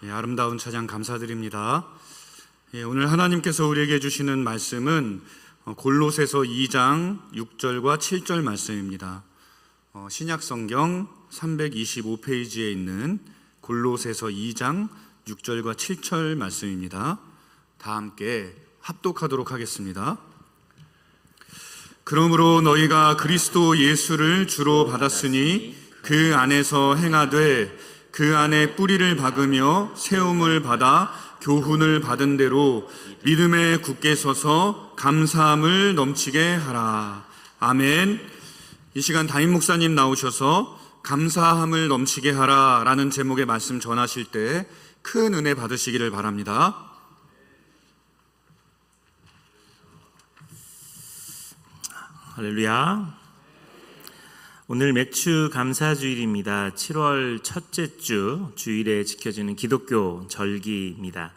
아름다운 찬양 감사드립니다. 오늘 하나님께서 우리에게 주시는 말씀은 골로새서 2장 6절과 7절 말씀입니다. 신약성경 325페이지에 있는 골로새서 2장 6절과 7절 말씀입니다. 다 함께 합독하도록 하겠습니다. 그러므로 너희가 그리스도 예수를 주로 받았으니 그 안에서 행하되 그 안에 뿌리를 박으며 세움을 받아 교훈을 받은 대로 믿음에 굳게 서서 감사함을 넘치게 하라. 아멘. 이 시간 담임 목사님 나오셔서 감사함을 넘치게 하라 라는 제목의 말씀 전하실 때 큰 은혜 받으시기를 바랍니다. 할렐루야. 오늘 맥주 감사주일입니다. 7월 첫째 주 주일에 지켜지는 기독교 절기입니다.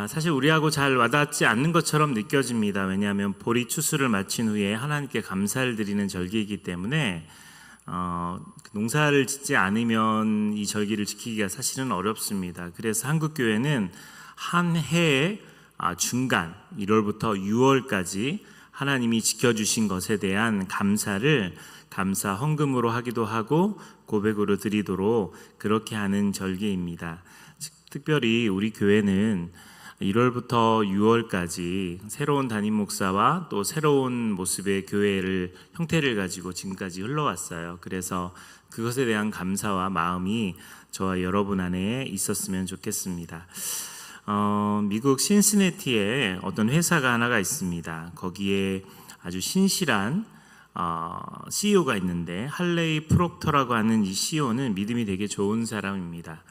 사실 우리하고 잘 와닿지 않는 것처럼 느껴집니다. 왜냐하면 보리 추수를 마친 후에 하나님께 감사를 드리는 절기이기 때문에 농사를 짓지 않으면 이 절기를 지키기가 사실은 어렵습니다. 그래서 한국교회는 한 해의 중간 1월부터 6월까지 하나님이 지켜주신 것에 대한 감사를 감사 헌금으로 하기도 하고 고백으로 드리도록 그렇게 하는 절기입니다. 특별히 우리 교회는 1월부터 6월까지 새로운 담임 목사와 또 새로운 모습의 교회를 형태를 가지고 지금까지 흘러왔어요. 그래서 그것에 대한 감사와 마음이 저와 여러분 안에 있었으면 좋겠습니다. 미국 신시내티에 어떤 회사가 하나가 있습니다. 거기에 아주 신실한 CEO가 있는데 할레이 프록터라고 하는 이 CEO는 믿음이 되게 좋은 사람입니다.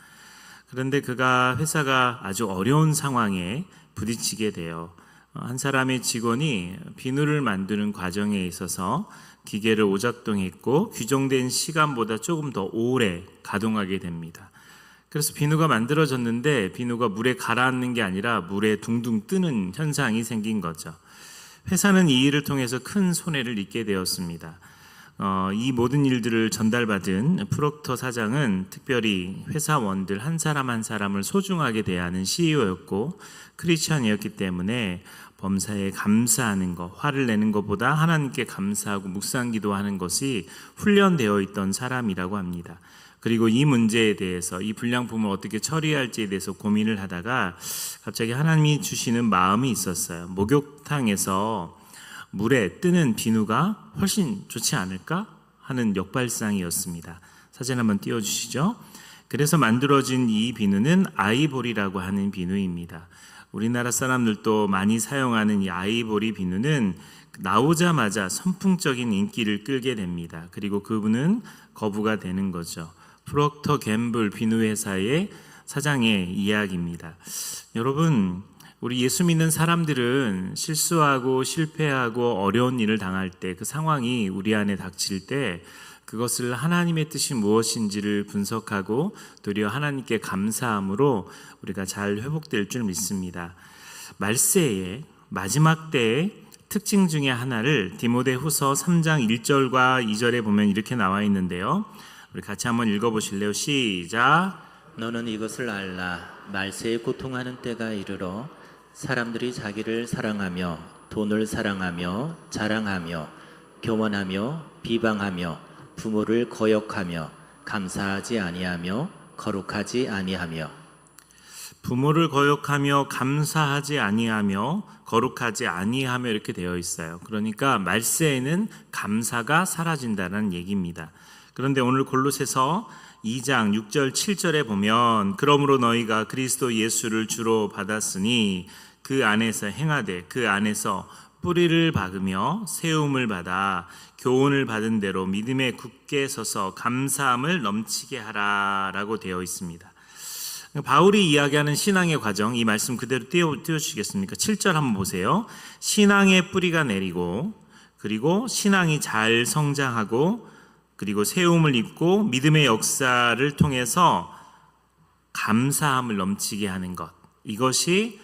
그런데 그가 회사가 아주 어려운 상황에 부딪히게 돼요. 한 사람의 직원이 비누를 만드는 과정에 있어서 기계를 오작동했고 규정된 시간보다 조금 더 오래 가동하게 됩니다. 그래서 비누가 만들어졌는데 비누가 물에 가라앉는 게 아니라 물에 둥둥 뜨는 현상이 생긴 거죠. 회사는 이 일을 통해서 큰 손해를 입게 되었습니다. 이 모든 일들을 전달받은 프록터 사장은 특별히 회사원들 한 사람 한 사람을 소중하게 대하는 CEO였고 크리스찬이었기 때문에 범사에 감사하는 것, 화를 내는 것보다 하나님께 감사하고 묵상기도하는 것이 훈련되어 있던 사람이라고 합니다. 그리고 이 문제에 대해서 이 불량품을 어떻게 처리할지에 대해서 고민을 하다가 갑자기 하나님이 주시는 마음이 있었어요. 목욕탕에서 물에 뜨는 비누가 훨씬 좋지 않을까 하는 역발상이었습니다. 사진 한번 띄워주시죠. 그래서 만들어진 이 비누는 아이보리라고 하는 비누입니다. 우리나라 사람들도 많이 사용하는 이 아이보리 비누는 나오자마자 선풍적인 인기를 끌게 됩니다. 그리고 그분은 거부가 되는 거죠. 프록터 갬블 비누회사의 사장의 이야기입니다. 여러분, 우리 예수 믿는 사람들은 실수하고 실패하고 어려운 일을 당할 때 그 상황이 우리 안에 닥칠 때 그것을 하나님의 뜻이 무엇인지를 분석하고 도리어 하나님께 감사함으로 우리가 잘 회복될 줄 믿습니다. 말세의 마지막 때의 특징 중에 하나를 디모데후서 3장 1절과 2절에 보면 이렇게 나와 있는데요. 우리 같이 한번 읽어보실래요? 시작. 너는 이것을 알라. 말세에 고통하는 때가 이르러 사람들이 자기를 사랑하며 돈을 사랑하며 자랑하며 교만하며 비방하며 부모를 거역하며 감사하지 아니하며 거룩하지 아니하며. 부모를 거역하며 감사하지 아니하며 거룩하지 아니하며 이렇게 되어 있어요. 그러니까 말세에는 감사가 사라진다는 얘기입니다. 그런데 오늘 골로새서 2장 6절 7절에 보면 그러므로 너희가 그리스도 예수를 주로 받았으니 그 안에서 행하되 그 안에서 뿌리를 박으며 세움을 받아 교훈을 받은 대로 믿음에 굳게 서서 감사함을 넘치게 하라라고 되어 있습니다. 바울이 이야기하는 신앙의 과정, 이 말씀 그대로 띄워주시겠습니까? 7절 한번 보세요. 신앙의 뿌리가 내리고 그리고 신앙이 잘 성장하고 그리고 세움을 입고 믿음의 역사를 통해서 감사함을 넘치게 하는 것, 이것이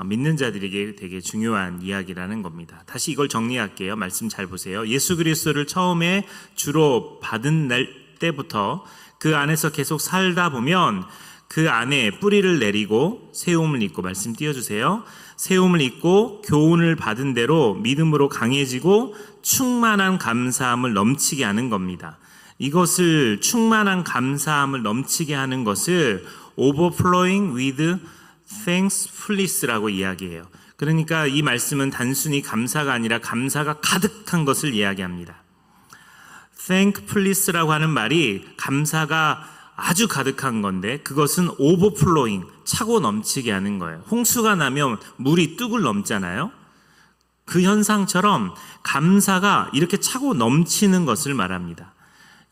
믿는 자들에게 되게 중요한 이야기라는 겁니다. 다시 이걸 정리할게요. 말씀 잘 보세요. 예수 그리스도를 처음에 주로 받은 날 때부터 그 안에서 계속 살다 보면 그 안에 뿌리를 내리고 세움을 입고, 말씀 띄워주세요. 세움을 입고 교훈을 받은 대로 믿음으로 강해지고 충만한 감사함을 넘치게 하는 겁니다. 이것을 충만한 감사함을 넘치게 하는 것을 overflowing with thankfulness라고 이야기해요. 그러니까 이 말씀은 단순히 감사가 아니라 감사가 가득한 것을 이야기합니다. thankfulness라고 하는 말이 감사가 아주 가득한 건데 그것은 overflowing, 차고 넘치게 하는 거예요. 홍수가 나면 물이 뚝을 넘잖아요. 그 현상처럼 감사가 이렇게 차고 넘치는 것을 말합니다.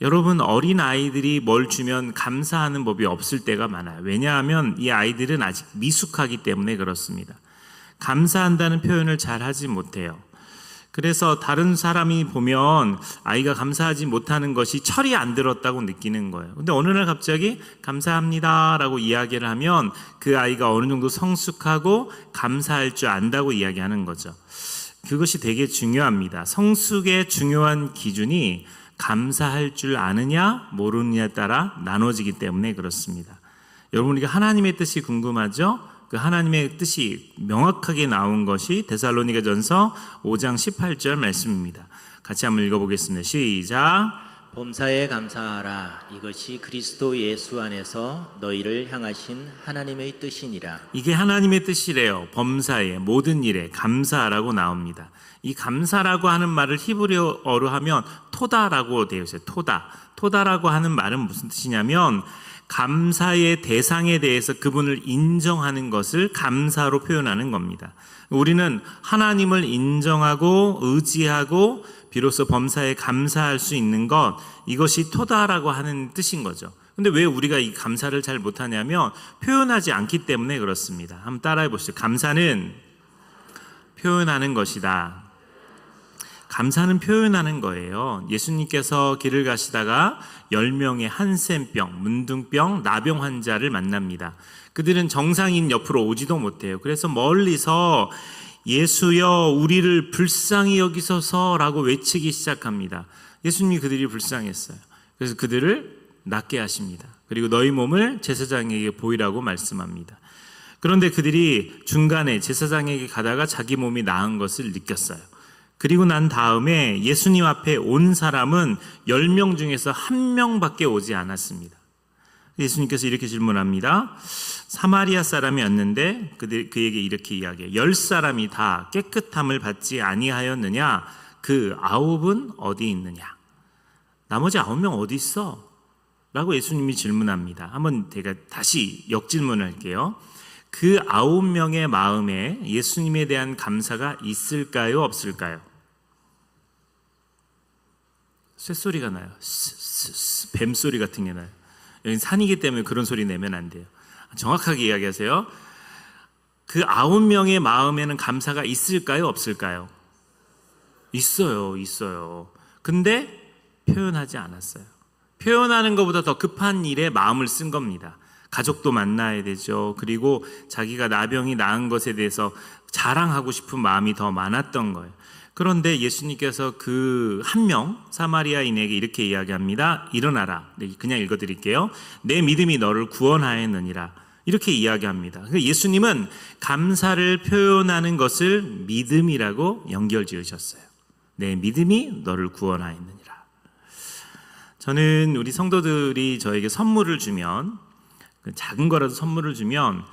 여러분, 어린 아이들이 뭘 주면 감사하는 법이 없을 때가 많아요. 왜냐하면 이 아이들은 아직 미숙하기 때문에 그렇습니다. 감사한다는 표현을 잘 하지 못해요. 그래서 다른 사람이 보면 아이가 감사하지 못하는 것이 철이 안 들었다고 느끼는 거예요. 근데 어느 날 갑자기 감사합니다 라고 이야기를 하면 그 아이가 어느 정도 성숙하고 감사할 줄 안다고 이야기하는 거죠. 그것이 되게 중요합니다. 성숙의 중요한 기준이 감사할 줄 아느냐 모르느냐에 따라 나눠지기 때문에 그렇습니다. 여러분, 우리가 하나님의 뜻이 궁금하죠? 그 하나님의 뜻이 명확하게 나온 것이 데살로니가전서 5장 18절 말씀입니다. 같이 한번 읽어보겠습니다. 시작. 범사에 감사하라. 이것이 그리스도 예수 안에서 너희를 향하신 하나님의 뜻이니라. 이게 하나님의 뜻이래요. 범사에, 모든 일에 감사라고 나옵니다. 이 감사라고 하는 말을 히브리어로 하면 토다라고 되어 있어요. 토다라고 하는 말은 무슨 뜻이냐면 감사의 대상에 대해서 그분을 인정하는 것을 감사로 표현하는 겁니다. 우리는 하나님을 인정하고 의지하고 비로소 범사에 감사할 수 있는 것, 이것이 토다라고 하는 뜻인 거죠. 근데 왜 우리가 이 감사를 잘 못하냐면 표현하지 않기 때문에 그렇습니다. 한번 따라해 보시죠. 감사는 표현하는 것이다. 감사는 표현하는 거예요. 예수님께서 길을 가시다가 10명의 한센병, 문둥병, 나병 환자를 만납니다. 그들은 정상인 옆으로 오지도 못해요. 그래서 멀리서 예수여 우리를 불쌍히 여기소서라고 외치기 시작합니다. 예수님이 그들이 불쌍했어요. 그래서 그들을 낫게 하십니다. 그리고 너희 몸을 제사장에게 보이라고 말씀합니다. 그런데 그들이 중간에 제사장에게 가다가 자기 몸이 나은 것을 느꼈어요. 그리고 난 다음에 예수님 앞에 온 사람은 10명 중에서 1명밖에 오지 않았습니다. 예수님께서 이렇게 질문합니다. 사마리아 사람이 왔는데 그에게 이렇게 이야기해요. 10사람이 다 깨끗함을 받지 아니하였느냐? 그 9은 어디 있느냐? 나머지 9명 어디 있어? 라고 예수님이 질문합니다. 한번 제가 다시 역질문을 할게요. 그 9명의 마음에 예수님에 대한 감사가 있을까요? 없을까요? 쇳소리가 나요. 뱀소리 같은 게 나요. 여기 산이기 때문에 그런 소리 내면 안 돼요. 정확하게 이야기하세요. 그 9명의 마음에는 감사가 있을까요? 없을까요? 있어요. 근데 표현하지 않았어요. 표현하는 것보다 더 급한 일에 마음을 쓴 겁니다. 가족도 만나야 되죠. 그리고 자기가 나병이 나은 것에 대해서 자랑하고 싶은 마음이 더 많았던 거예요. 그런데 예수님께서 그 한 명 사마리아인에게 이렇게 이야기합니다. 일어나라. 그냥 읽어드릴게요. 내 믿음이 너를 구원하였느니라. 이렇게 이야기합니다. 예수님은 감사를 표현하는 것을 믿음이라고 연결지으셨어요. 내 믿음이 너를 구원하였느니라. 저는 우리 성도들이 저에게 선물을 주면, 작은 거라도 선물을 주면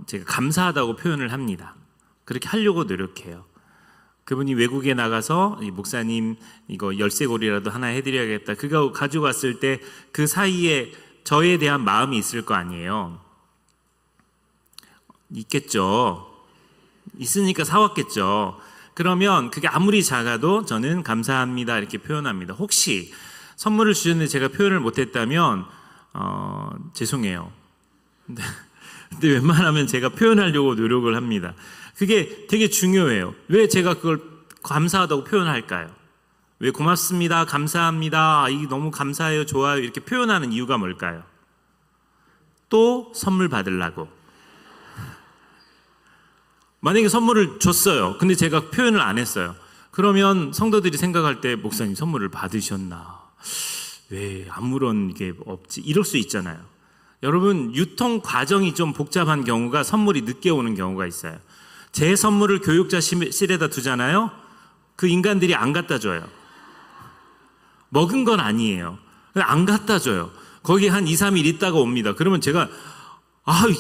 제가 감사하다고 표현을 합니다. 그렇게 하려고 노력해요. 그분이 외국에 나가서 목사님 이거 열쇠고리라도 하나 해드려야겠다. 그거 가지고 왔을 때 그 사이에 저에 대한 마음이 있을 거 아니에요. 있겠죠. 있으니까 사왔겠죠. 그러면 그게 아무리 작아도 저는 감사합니다 이렇게 표현합니다. 혹시 선물을 주셨는데 제가 표현을 못했다면 죄송해요. 근데 웬만하면 제가 표현하려고 노력을 합니다. 그게 되게 중요해요. 왜 제가 그걸 감사하다고 표현할까요? 왜 고맙습니다, 감사합니다, 이게 너무 감사해요, 좋아요 이렇게 표현하는 이유가 뭘까요? 또 선물 받으려고. 만약에 선물을 줬어요. 근데 제가 표현을 안 했어요. 그러면 성도들이 생각할 때 목사님 선물을 받으셨나? 왜 아무런 게 없지? 이럴 수 있잖아요. 여러분, 유통 과정이 좀 복잡한 경우가 선물이 늦게 오는 경우가 있어요. 제 선물을 교육자실에다 두잖아요. 그 인간들이 안 갖다 줘요. 먹은 건 아니에요. 안 갖다 줘요. 거기 한 2, 3일 있다가 옵니다. 그러면 제가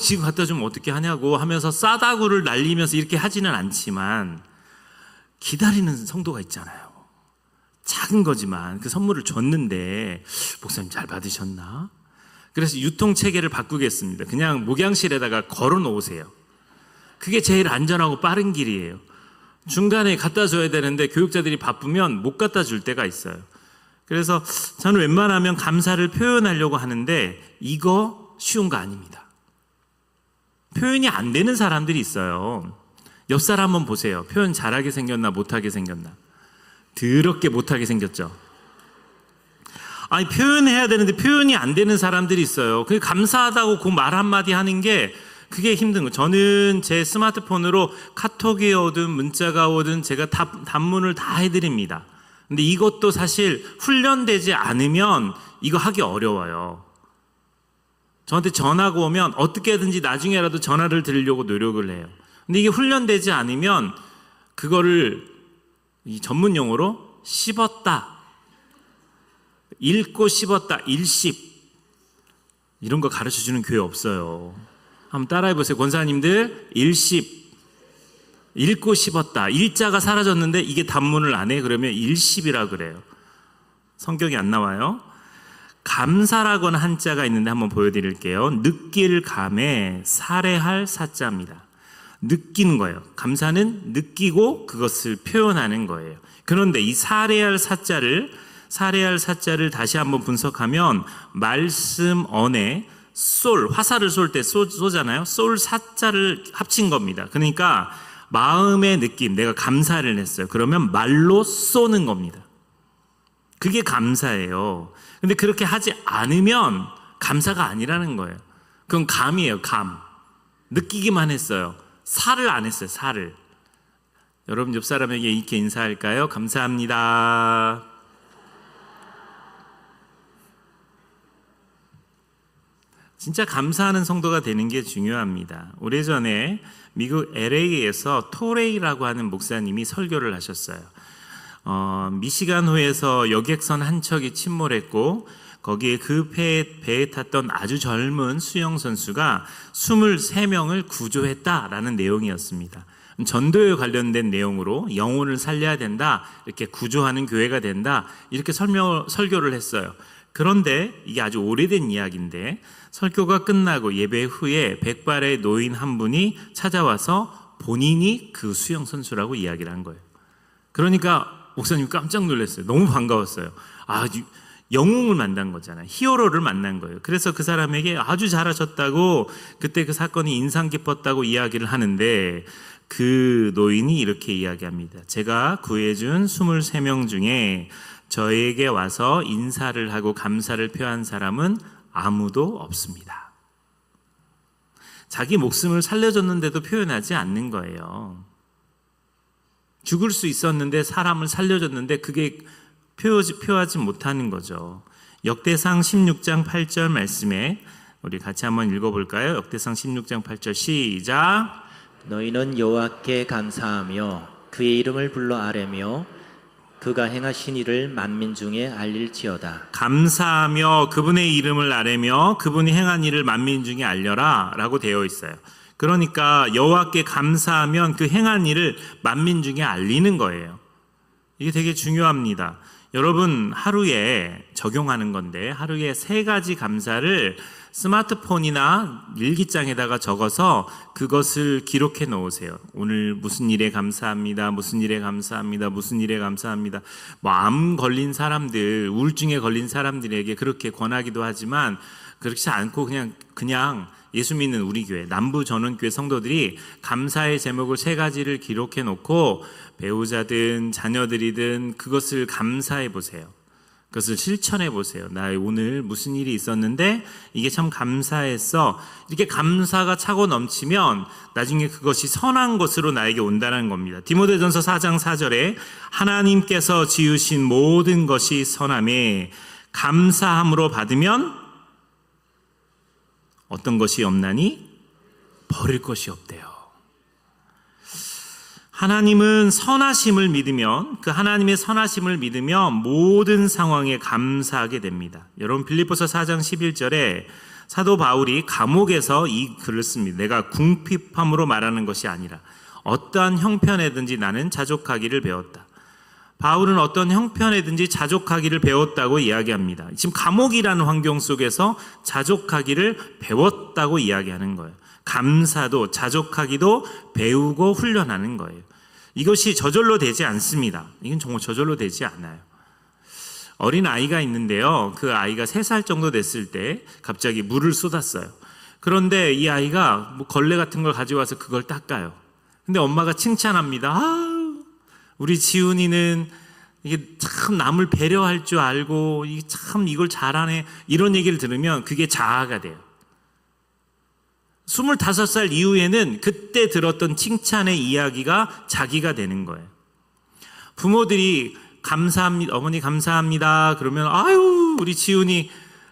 지금 갖다 주면 어떻게 하냐고 하면서 싸다구를 날리면서 이렇게 하지는 않지만 기다리는 성도가 있잖아요. 작은 거지만 그 선물을 줬는데 목사님 잘 받으셨나? 그래서 유통체계를 바꾸겠습니다. 그냥 목양실에다가 걸어 놓으세요. 그게 제일 안전하고 빠른 길이에요. 중간에 갖다 줘야 되는데 교육자들이 바쁘면 못 갖다 줄 때가 있어요. 그래서 저는 웬만하면 감사를 표현하려고 하는데 이거 쉬운 거 아닙니다. 표현이 안 되는 사람들이 있어요. 옆 사람 한번 보세요. 표현 잘하게 생겼나 못하게 생겼나. 더럽게 못하게 생겼죠. 표현해야 되는데 표현이 안 되는 사람들이 있어요. 그게 감사하다고 그 말 한마디 하는 게 그게 힘든 거예요. 저는 제 스마트폰으로 카톡이 오든 문자가 오든 제가 답문을 다 해드립니다. 근데 이것도 사실 훈련되지 않으면 이거 하기 어려워요. 저한테 전화가 오면 어떻게든지 나중에라도 전화를 드리려고 노력을 해요. 근데 이게 훈련되지 않으면 그거를 이 전문 용어로 씹었다, 읽고 씹었다, 일씹 이런 거 가르쳐주는 교회 없어요. 한번 따라해보세요. 권사님들, 일씹, 읽고 씹었다. 일자가 사라졌는데 이게 단문을 안 해? 그러면 일씹이라 그래요. 성경이 안 나와요. 감사라고는 한자가 있는데 한번 보여드릴게요. 느낄 감에 살해할 사자입니다. 느끼는 거예요. 감사는 느끼고 그것을 표현하는 거예요. 그런데 이 살해할 사자를 다시 한번 분석하면 말씀 언에 화살을 쏠 때 쏘잖아요. 쏠 사자를 합친 겁니다. 그러니까 마음의 느낌, 내가 감사를 했어요. 그러면 말로 쏘는 겁니다. 그게 감사예요. 근데 그렇게 하지 않으면 감사가 아니라는 거예요. 그건 감이에요, 감. 느끼기만 했어요. 살을 안 했어요, 살을. 여러분 옆 사람에게 이렇게 인사할까요? 감사합니다. 진짜 감사하는 성도가 되는 게 중요합니다. 오래전에 미국 LA에서 토레이라고 하는 목사님이 설교를 하셨어요. 미시간호에서 여객선 한 척이 침몰했고 거기에 그 배에 탔던 아주 젊은 수영 선수가 23명을 구조했다라는 내용이었습니다. 전도에 관련된 내용으로 영혼을 살려야 된다, 이렇게 구조하는 교회가 된다, 이렇게 설교를 했어요. 그런데 이게 아주 오래된 이야기인데 설교가 끝나고 예배 후에 백발의 노인 한 분이 찾아와서 본인이 그 수영 선수라고 이야기를 한 거예요. 그러니까 목사님 깜짝 놀랐어요. 너무 반가웠어요. 영웅을 만난 거잖아요. 히어로를 만난 거예요. 그래서 그 사람에게 아주 잘하셨다고, 그때 그 사건이 인상 깊었다고 이야기를 하는데 그 노인이 이렇게 이야기합니다. 제가 구해준 23명 중에 저에게 와서 인사를 하고 감사를 표한 사람은 아무도 없습니다. 자기 목숨을 살려줬는데도 표현하지 않는 거예요. 죽을 수 있었는데 사람을 살려줬는데 그게 표하지 못하는 거죠. 역대상 16장 8절 말씀에 우리 같이 한번 읽어볼까요? 역대상 16장 8절 시작. 너희는 여호와께 감사하며 그의 이름을 불러 아뢰며 그가 행하신 일을 만민 중에 알릴지어다. 감사하며 그분의 이름을 아뢰며 그분이 행한 일을 만민 중에 알려라 라고 되어 있어요. 그러니까 여호와께 감사하면 그 행한 일을 만민 중에 알리는 거예요. 이게 되게 중요합니다. 여러분, 하루에 적용하는 건데 하루에 3가지 감사를 스마트폰이나 일기장에다가 적어서 그것을 기록해 놓으세요. 오늘 무슨 일에 감사합니다. 무슨 일에 감사합니다. 무슨 일에 감사합니다. 암 걸린 사람들, 우울증에 걸린 사람들에게 그렇게 권하기도 하지만 그렇지 않고 그냥 예수 믿는 우리 교회, 남부 전원교회 성도들이 감사의 제목을 3가지를 기록해 놓고 배우자든 자녀들이든 그것을 감사해 보세요. 그것을 실천해 보세요. 나 오늘 무슨 일이 있었는데 이게 참 감사했어. 이렇게 감사가 차고 넘치면 나중에 그것이 선한 것으로 나에게 온다는 겁니다. 디모데전서 4장 4절에 하나님께서 지으신 모든 것이 선함에 감사함으로 받으면 어떤 것이 없나니? 버릴 것이 없대요. 하나님은 선하심을 믿으면, 그 하나님의 선하심을 믿으면 모든 상황에 감사하게 됩니다. 여러분, 빌립보서 4장 11절에 사도 바울이 감옥에서 이 글을 씁니다. 내가 궁핍함으로 말하는 것이 아니라 어떠한 형편에든지 나는 자족하기를 배웠다. 바울은 어떤 형편에든지 자족하기를 배웠다고 이야기합니다. 지금 감옥이라는 환경 속에서 자족하기를 배웠다고 이야기하는 거예요. 감사도 자족하기도 배우고 훈련하는 거예요. 이것이 저절로 되지 않습니다. 이건 정말 저절로 되지 않아요. 어린 아이가 있는데요. 그 아이가 3살 정도 됐을 때 갑자기 물을 쏟았어요. 그런데 이 아이가 뭐 걸레 같은 걸 가져와서 그걸 닦아요. 근데 엄마가 칭찬합니다. 우리 지훈이는 이게 참 남을 배려할 줄 알고 이게 참 이걸 잘하네. 이런 얘기를 들으면 그게 자아가 돼요. 25살 이후에는 그때 들었던 칭찬의 이야기가 자기가 되는 거예요. 부모들이 감사합니다. 어머니 감사합니다. 그러면 아유 우리 지훈이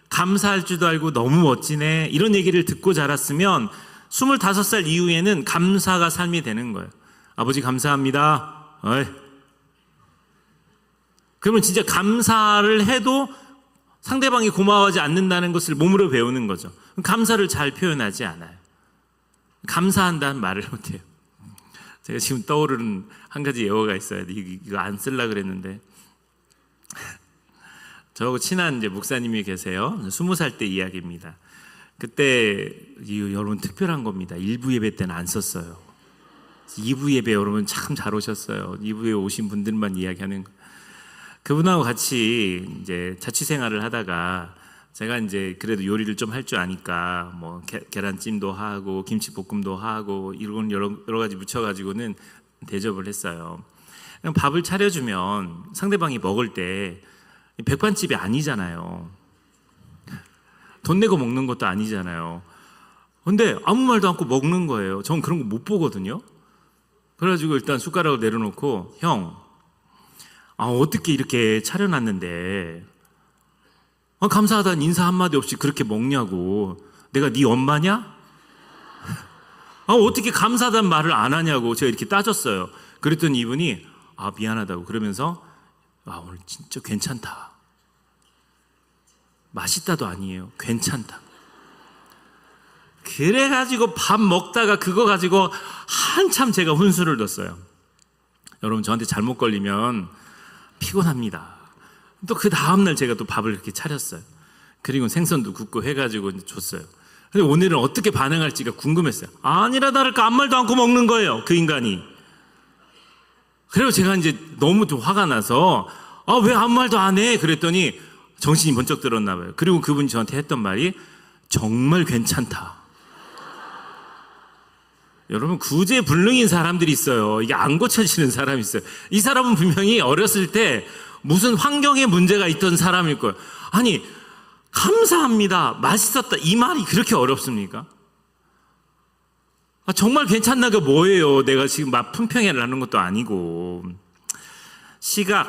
감사할 줄도 알고 너무 멋지네. 이런 얘기를 듣고 자랐으면 25살 이후에는 감사가 삶이 되는 거예요. 아버지 감사합니다. 그러면 진짜 감사를 해도 상대방이 고마워하지 않는다는 것을 몸으로 배우는 거죠. 감사를 잘 표현하지 않아요. 감사한다는 말을 못해요. 제가 지금 떠오르는 한 가지 예화가 있어요. 이거 안 쓰려고 그랬는데, 저하고 친한 이제 목사님이 계세요. 20살 때 이야기입니다. 그때 여러분 특별한 겁니다. 1부 예배 때는 안 썼어요. 2부 예배 여러분 참 잘 오셨어요. 2부에 오신 분들만 이야기하는 거. 그분하고 같이 이제 자취 생활을 하다가 제가 이제 그래도 요리를 좀 할 줄 아니까 뭐 계란찜도 하고 김치볶음도 하고 이런 여러 가지 묻혀가지고는 대접을 했어요. 그냥 밥을 차려주면 상대방이 먹을 때 백반집이 아니잖아요. 돈 내고 먹는 것도 아니잖아요. 근데 아무 말도 않고 먹는 거예요. 전 그런 거 못 보거든요. 그래가지고 일단 숟가락을 내려놓고 형, 어떻게 이렇게 차려놨는데 감사하다는 인사 한마디 없이 그렇게 먹냐고. 내가 네 엄마냐? 어떻게 감사하다는 말을 안 하냐고 제가 이렇게 따졌어요. 그랬더니 이분이 미안하다고 그러면서 오늘 진짜 괜찮다. 맛있다도 아니에요. 괜찮다. 그래가지고 밥 먹다가 그거 가지고 한참 제가 훈수를 뒀어요. 여러분 저한테 잘못 걸리면 피곤합니다. 또 그 다음날 제가 또 밥을 이렇게 차렸어요. 그리고 생선도 굽고 해가지고 줬어요. 근데 오늘은 어떻게 반응할지가 궁금했어요. 아니라 다를까 아무 말도 않고 먹는 거예요. 그 인간이. 그리고 제가 이제 너무 좀 화가 나서 왜 아무 말도 안 해? 그랬더니 정신이 번쩍 들었나 봐요. 그리고 그분이 저한테 했던 말이 정말 괜찮다. 여러분 구제불능인 사람들이 있어요. 이게 안 고쳐지는 사람이 있어요. 이 사람은 분명히 어렸을 때 무슨 환경에 문제가 있던 사람일 거예요. 아니 감사합니다. 맛있었다. 이 말이 그렇게 어렵습니까? 정말 괜찮나가 뭐예요? 내가 지금 막 품평회를 하는 것도 아니고. 시각,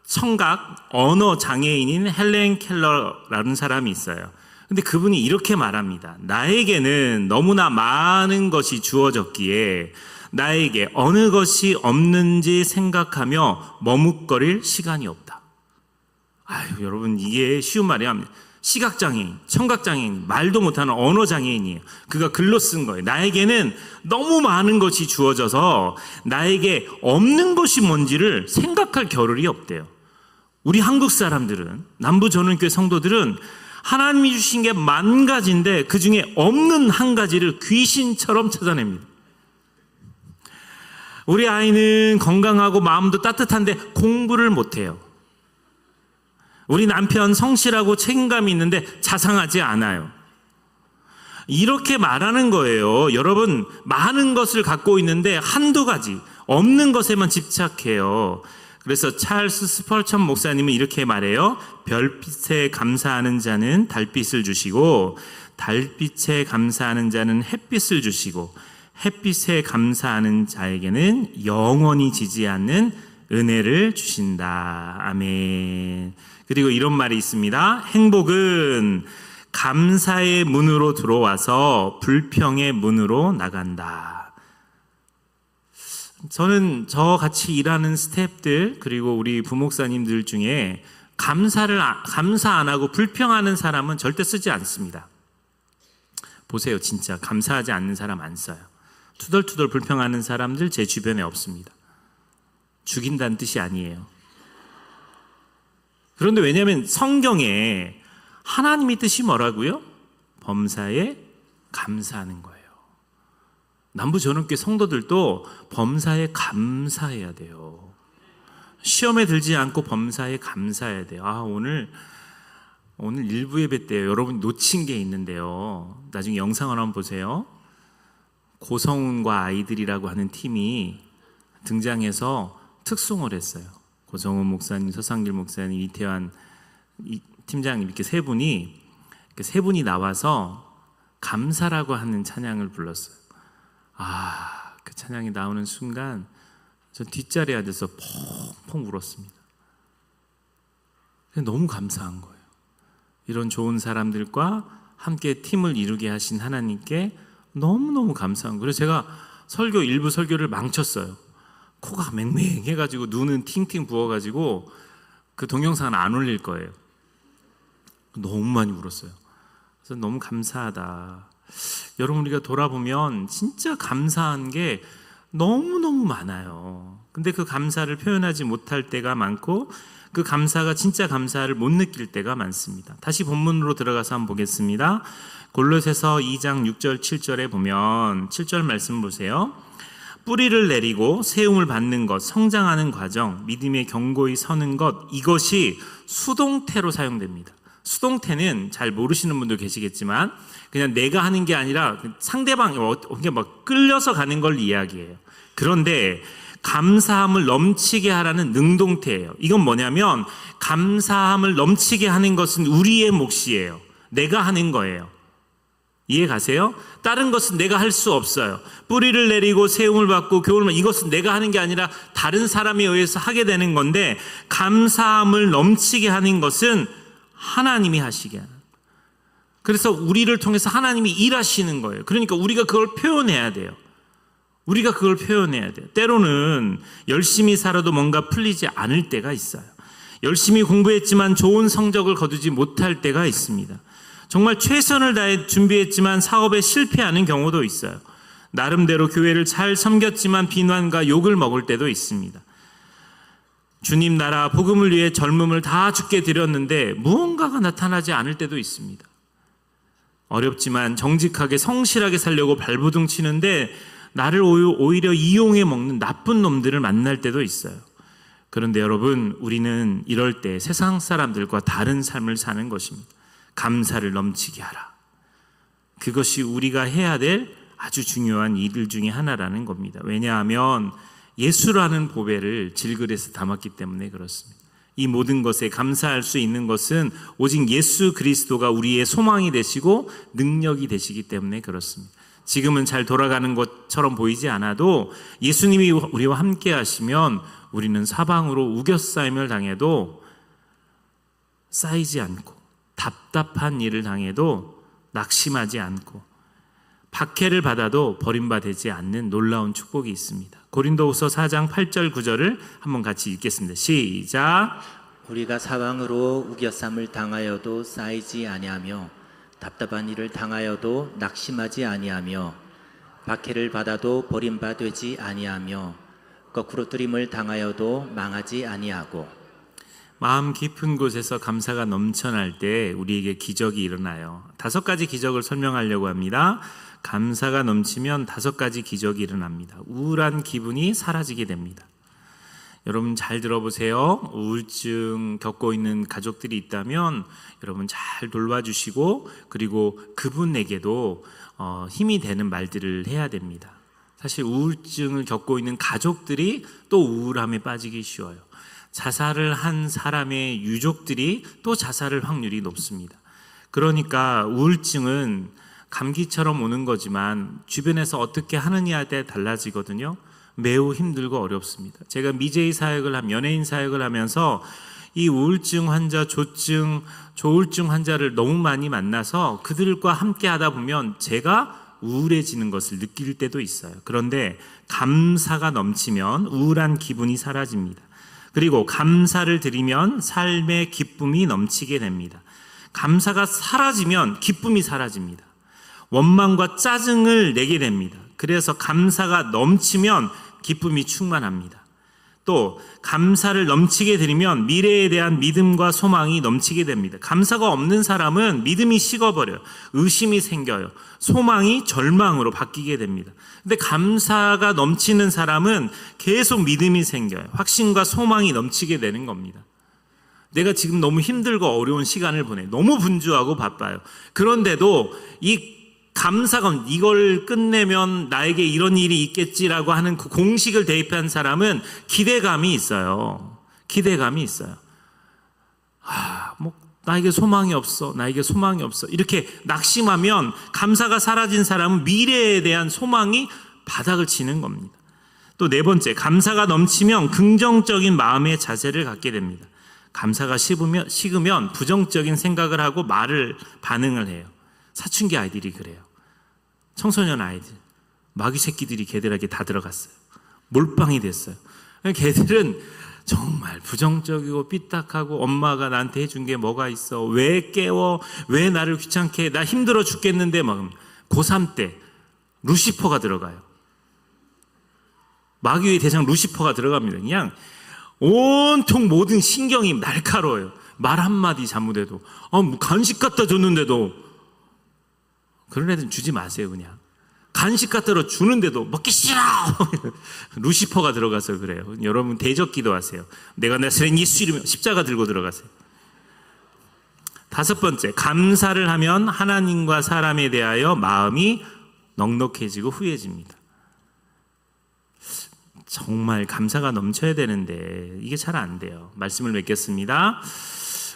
청각, 언어 장애인인 헬렌 켈러라는 사람이 있어요. 근데 그분이 이렇게 말합니다. 나에게는 너무나 많은 것이 주어졌기에 나에게 어느 것이 없는지 생각하며 머뭇거릴 시간이 없다. 여러분 이게 쉬운 말이 아닙니다. 시각장애인, 청각장애인, 말도 못하는 언어장애인이에요. 그가 글로 쓴 거예요. 나에게는 너무 많은 것이 주어져서 나에게 없는 것이 뭔지를 생각할 겨를이 없대요. 우리 한국 사람들은, 남부전원교회 성도들은 하나님이 주신 게 10,000가지인데 그 중에 없는 한 가지를 귀신처럼 찾아냅니다. 우리 아이는 건강하고 마음도 따뜻한데 공부를 못해요. 우리 남편 성실하고 책임감이 있는데 자상하지 않아요. 이렇게 말하는 거예요. 여러분 많은 것을 갖고 있는데 한두 가지 없는 것에만 집착해요. 그래서 찰스 스펄천 목사님은 이렇게 말해요. 별빛에 감사하는 자는 달빛을 주시고 달빛에 감사하는 자는 햇빛을 주시고 햇빛에 감사하는 자에게는 영원히 지지 않는 은혜를 주신다. 아멘. 그리고 이런 말이 있습니다. 행복은 감사의 문으로 들어와서 불평의 문으로 나간다. 저는 저같이 일하는 스태프들 그리고 우리 부목사님들 중에 감사 안 하고 불평하는 사람은 절대 쓰지 않습니다. 보세요, 진짜 감사하지 않는 사람 안 써요. 투덜투덜 불평하는 사람들 제 주변에 없습니다. 죽인다는 뜻이 아니에요. 그런데 왜냐하면 성경에 하나님의 뜻이 뭐라고요? 범사에 감사하는 거예요. 남부전원교회 성도들도 범사에 감사해야 돼요. 시험에 들지 않고 범사에 감사해야 돼요. 오늘 일부 예배 때요. 여러분 놓친 게 있는데요. 나중에 영상을 한번 보세요. 고성훈과 아이들이라고 하는 팀이 등장해서 특송을 했어요. 고성훈 목사님, 서상길 목사님, 이태환 팀장님 이렇게 세 분이 나와서 감사라고 하는 찬양을 불렀어요. 그 찬양이 나오는 순간 저 뒷자리에 앉아서 펑펑 울었습니다. 너무 감사한 거예요. 이런 좋은 사람들과 함께 팀을 이루게 하신 하나님께 너무너무 감사한 거예요. 그래서 제가 일부 설교를 망쳤어요. 코가 맹맹해가지고 눈은 팅팅 부어가지고 그 동영상은 안 올릴 거예요. 너무 많이 울었어요. 그래서 너무 감사하다. 여러분 우리가 돌아보면 진짜 감사한 게 너무너무 많아요. 근데 그 감사를 표현하지 못할 때가 많고 그 감사가 진짜 감사를 못 느낄 때가 많습니다. 다시 본문으로 들어가서 한번 보겠습니다. 골로새서 2장 6절 7절에 보면 7절 말씀 보세요. 뿌리를 내리고 세움을 받는 것, 성장하는 과정, 믿음의 경고히 서는 것, 이것이 수동태로 사용됩니다. 수동태는 잘 모르시는 분도 계시겠지만 그냥 내가 하는 게 아니라 상대방이 막 끌려서 가는 걸 이야기해요. 그런데 감사함을 넘치게 하라는 능동태예요. 이건 뭐냐면 감사함을 넘치게 하는 것은 우리의 몫이에요. 내가 하는 거예요. 이해 가세요? 다른 것은 내가 할 수 없어요. 뿌리를 내리고 세움을 받고 교훈을 이것은 내가 하는 게 아니라 다른 사람에 의해서 하게 되는 건데 감사함을 넘치게 하는 것은 하나님이 하시게 하는. 그래서 우리를 통해서 하나님이 일하시는 거예요. 그러니까 우리가 그걸 표현해야 돼요. 우리가 그걸 표현해야 돼요. 때로는 열심히 살아도 뭔가 풀리지 않을 때가 있어요. 열심히 공부했지만 좋은 성적을 거두지 못할 때가 있습니다. 정말 최선을 다해 준비했지만 사업에 실패하는 경우도 있어요. 나름대로 교회를 잘 섬겼지만 비난과 욕을 먹을 때도 있습니다. 주님 나라 복음을 위해 젊음을 다 죽게 드렸는데 무언가가 나타나지 않을 때도 있습니다. 어렵지만 정직하게 성실하게 살려고 발버둥 치는데 나를 오히려 이용해 먹는 나쁜 놈들을 만날 때도 있어요. 그런데 여러분 우리는 이럴 때 세상 사람들과 다른 삶을 사는 것입니다. 감사를 넘치게 하라. 그것이 우리가 해야 될 아주 중요한 일 중에 하나라는 겁니다. 왜냐하면 예수라는 보배를 질그릇에 담았기 때문에 그렇습니다. 이 모든 것에 감사할 수 있는 것은 오직 예수 그리스도가 우리의 소망이 되시고 능력이 되시기 때문에 그렇습니다. 지금은 잘 돌아가는 것처럼 보이지 않아도 예수님이 우리와 함께 하시면 우리는 사방으로 우겨싸임을 당해도 쌓이지 않고 답답한 일을 당해도 낙심하지 않고 박해를 받아도 버림받지 않는 놀라운 축복이 있습니다. 고린도후서 4장 8절 9절을 한번 같이 읽겠습니다. 시작. 우리가 사방으로 우겨쌈을 당하여도 쌓이지 아니하며 답답한 일을 당하여도 낙심하지 아니하며 박해를 받아도 버림받지 아니하며 거꾸로 뜨림을 당하여도 망하지 아니하고. 마음 깊은 곳에서 감사가 넘쳐날 때 우리에게 기적이 일어나요. 5가지 기적을 설명하려고 합니다. 감사가 넘치면 5가지 기적이 일어납니다. 우울한 기분이 사라지게 됩니다. 여러분 잘 들어보세요. 우울증 겪고 있는 가족들이 있다면 여러분 잘 돌봐주시고 그리고 그분에게도 힘이 되는 말들을 해야 됩니다. 사실 우울증을 겪고 있는 가족들이 또 우울함에 빠지기 쉬워요. 자살을 한 사람의 유족들이 또 자살할 확률이 높습니다. 그러니까 우울증은 감기처럼 오는 거지만 주변에서 어떻게 하느냐에 따라 달라지거든요. 매우 힘들고 어렵습니다. 제가 미제이 사역을 연예인 사역을 하면서 이 우울증 환자, 조증, 조울증 환자를 너무 많이 만나서 그들과 함께 하다 보면 제가 우울해지는 것을 느낄 때도 있어요. 그런데 감사가 넘치면 우울한 기분이 사라집니다. 그리고 감사를 드리면 삶의 기쁨이 넘치게 됩니다. 감사가 사라지면 기쁨이 사라집니다. 원망과 짜증을 내게 됩니다. 그래서 감사가 넘치면 기쁨이 충만합니다. 또 감사를 넘치게 드리면 미래에 대한 믿음과 소망이 넘치게 됩니다. 감사가 없는 사람은 믿음이 식어버려요. 의심이 생겨요. 소망이 절망으로 바뀌게 됩니다. 근데 감사가 넘치는 사람은 계속 믿음이 생겨요. 확신과 소망이 넘치게 되는 겁니다. 내가 지금 너무 힘들고 어려운 시간을 보내. 너무 분주하고 바빠요. 그런데도 이 감사가 이걸 끝내면 나에게 이런 일이 있겠지라고 하는 그 공식을 대입한 사람은 기대감이 있어요. 기대감이 있어요. 나에게 소망이 없어. 나에게 소망이 없어. 이렇게 낙심하면 감사가 사라진 사람은 미래에 대한 소망이 바닥을 치는 겁니다. 또 네 번째, 감사가 넘치면 긍정적인 마음의 자세를 갖게 됩니다. 감사가 식으면 부정적인 생각을 하고 반응을 해요. 사춘기 아이들이 그래요. 청소년 아이들, 마귀 새끼들이 걔들에게 다 들어갔어요. 몰빵이 됐어요. 걔들은 정말 부정적이고 삐딱하고 엄마가 나한테 해준 게 뭐가 있어? 왜 깨워? 왜 나를 귀찮게 해? 나 힘들어 죽겠는데 막 고3 때 루시퍼가 들어가요. 마귀의 대장 루시퍼가 들어갑니다. 그냥 온통 모든 신경이 날카로워요. 말 한마디 잘못해도 간식 갖다 줬는데도 그런 애들은 주지 마세요. 그냥 간식 갖다 주는데도 먹기 싫어. 루시퍼가 들어가서 그래요. 여러분 대적 기도하세요. 내가 나사렛 예수 이름으로 십자가 들고 들어가세요. 다섯 번째, 감사를 하면 하나님과 사람에 대하여 마음이 넉넉해지고 후해집니다. 정말 감사가 넘쳐야 되는데 이게 잘 안 돼요. 말씀을 맺겠습니다.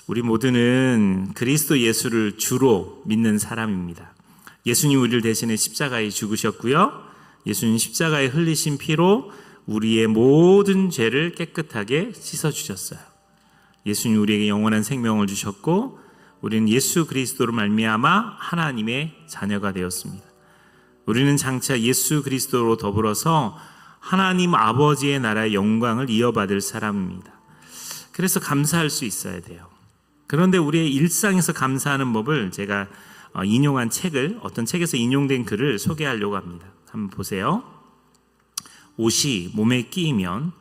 우리 모두는 그리스도 예수를 주로 믿는 사람입니다. 예수님 우리를 대신해 십자가에 죽으셨고요. 예수님 십자가에 흘리신 피로 우리의 모든 죄를 깨끗하게 씻어주셨어요. 예수님 우리에게 영원한 생명을 주셨고 우리는 예수 그리스도로 말미암아 하나님의 자녀가 되었습니다. 우리는 장차 예수 그리스도로 더불어서 하나님 아버지의 나라의 영광을 이어받을 사람입니다. 그래서 감사할 수 있어야 돼요. 그런데 우리의 일상에서 감사하는 법을 제가 인용한 책을, 어떤 책에서 인용된 글을 소개하려고 합니다. 한번 보세요. 옷이 몸에 끼이면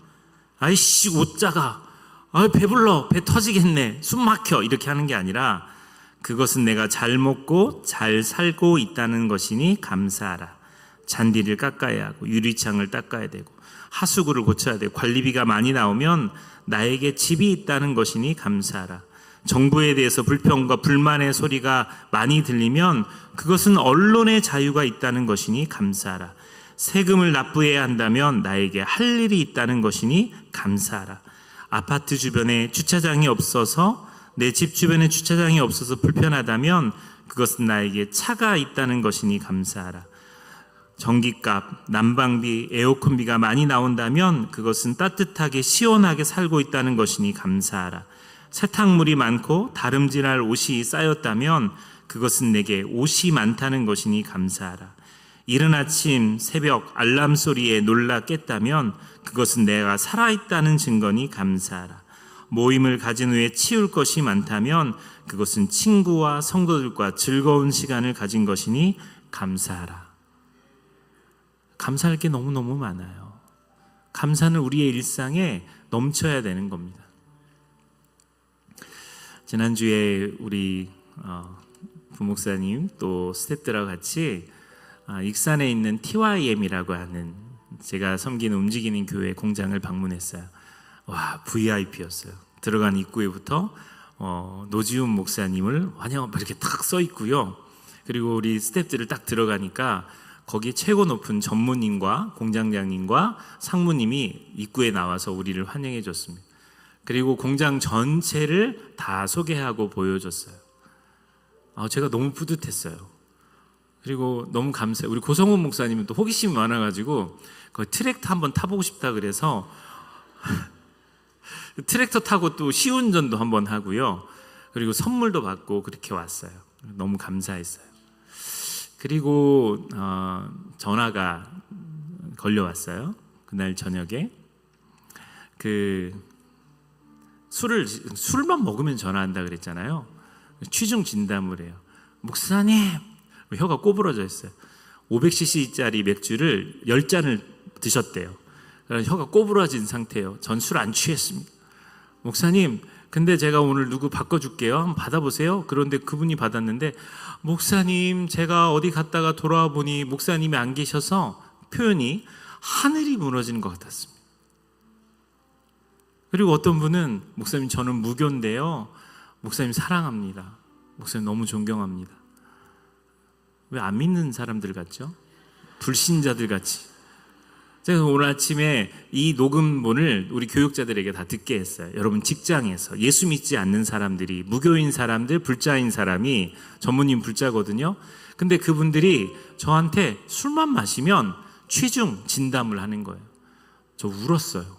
아이씨 옷 작아, 배불러, 배 터지겠네, 숨 막혀 이렇게 하는 게 아니라 그것은 내가 잘 먹고 잘 살고 있다는 것이니 감사하라. 잔디를 깎아야 하고 유리창을 닦아야 되고 하수구를 고쳐야 되고 관리비가 많이 나오면 나에게 집이 있다는 것이니 감사하라. 정부에 대해서 불평과 불만의 소리가 많이 들리면 그것은 언론의 자유가 있다는 것이니 감사하라. 세금을 납부해야 한다면 나에게 할 일이 있다는 것이니 감사하라. 아파트 주변에 주차장이 없어서 내 집 주변에 주차장이 없어서 불편하다면 그것은 나에게 차가 있다는 것이니 감사하라. 전기값, 난방비, 에어컨비가 많이 나온다면 그것은 따뜻하게 시원하게 살고 있다는 것이니 감사하라. 세탁물이 많고 다름질할 옷이 쌓였다면 그것은 내게 옷이 많다는 것이니 감사하라. 이른 아침 새벽 알람 소리에 놀라 깼다면 그것은 내가 살아있다는 증거니 감사하라. 모임을 가진 후에 치울 것이 많다면 그것은 친구와 성도들과 즐거운 시간을 가진 것이니 감사하라. 감사할 게 너무너무 많아요. 감사는 우리의 일상에 넘쳐야 되는 겁니다. 지난주에 우리 부목사님 또 스태프들하고 같이 익산에 있는 TYM이라고 하는 제가 섬기는 움직이는 교회 공장을 방문했어요. 와, VIP였어요. 들어간 입구에부터 노지훈 목사님을 환영 이렇게 탁 써 있고요. 그리고 우리 스태프들을 딱 들어가니까 거기 최고 높은 전무님과 공장장님과 상무님이 입구에 나와서 우리를 환영해 줬습니다. 그리고 공장 전체를 다 소개하고 보여줬어요. 제가 너무 뿌듯했어요. 그리고 너무 감사해요. 우리 고성훈 목사님은 또 호기심이 많아가지고 그 트랙터 한번 타보고 싶다 그래서 트랙터 타고 또 시운전도 한번 하고요. 그리고 선물도 받고 그렇게 왔어요. 너무 감사했어요. 그리고 전화가 걸려왔어요. 그날 저녁에 술만 먹으면 전화한다 그랬잖아요. 취중 진담을 해요. 목사님, 혀가 꼬부러져 있어요. 500cc짜리 맥주를 10잔을 드셨대요. 혀가 꼬부러진 상태예요. 전 술 안 취했습니다. 목사님, 근데 제가 오늘 누구 바꿔줄게요. 한번 받아보세요. 그런데 그분이 받았는데, 목사님, 제가 어디 갔다가 돌아와 보니 목사님이 안 계셔서 표현이 하늘이 무너지는 것 같았습니다. 그리고 어떤 분은, 목사님, 저는 무교인데요. 목사님 사랑합니다. 목사님 너무 존경합니다. 왜 안 믿는 사람들 같죠? 불신자들 같이. 제가 오늘 아침에 이 녹음본을 우리 교육자들에게 다 듣게 했어요. 여러분 직장에서 예수 믿지 않는 사람들이, 무교인 사람들, 불자인 사람이, 전무님 불자거든요. 근데 그분들이 저한테 술만 마시면 취중 진담을 하는 거예요. 저 울었어요.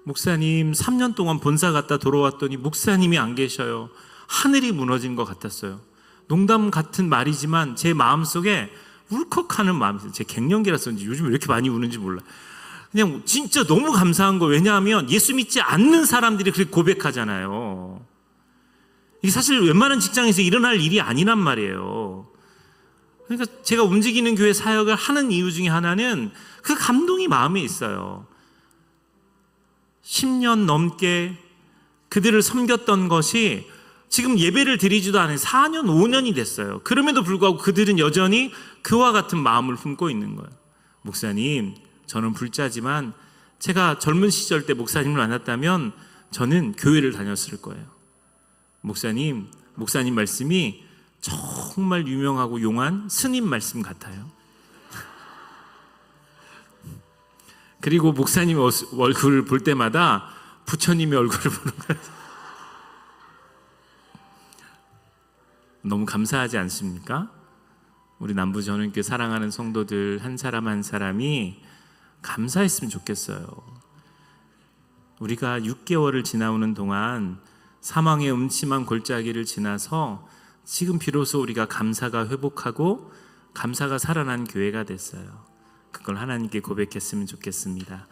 목사님 3년 동안 본사 갔다 돌아왔더니 목사님이 안 계셔요. 하늘이 무너진 것 같았어요. 농담 같은 말이지만 제 마음속에 울컥하는 마음이 있어요. 제 갱년기라서 요즘 왜 이렇게 많이 우는지 몰라요. 그냥 진짜 너무 감사한 거예요. 왜냐하면 예수 믿지 않는 사람들이 그렇게 고백하잖아요. 이게 사실 웬만한 직장에서 일어날 일이 아니란 말이에요. 그러니까 제가 움직이는 교회 사역을 하는 이유 중에 하나는 그 감동이 마음에 있어요. 10년 넘게 그들을 섬겼던 것이 지금 예배를 드리지도 않은 4년, 5년이 됐어요. 그럼에도 불구하고 그들은 여전히 그와 같은 마음을 품고 있는 거예요. 목사님, 저는 불자지만 제가 젊은 시절 때 목사님을 만났다면 저는 교회를 다녔을 거예요. 목사님 말씀이 정말 유명하고 용한 스님 말씀 같아요. 그리고 목사님 얼굴을 볼 때마다 부처님의 얼굴을 보는 거예요. 너무 감사하지 않습니까? 우리 남부전원교회 사랑하는 성도들 한 사람 한 사람이 감사했으면 좋겠어요. 우리가 6개월을 지나오는 동안 사망의 음침한 골짜기를 지나서 지금 비로소 우리가 감사가 회복하고 감사가 살아난 교회가 됐어요. 그걸 하나님께 고백했으면 좋겠습니다.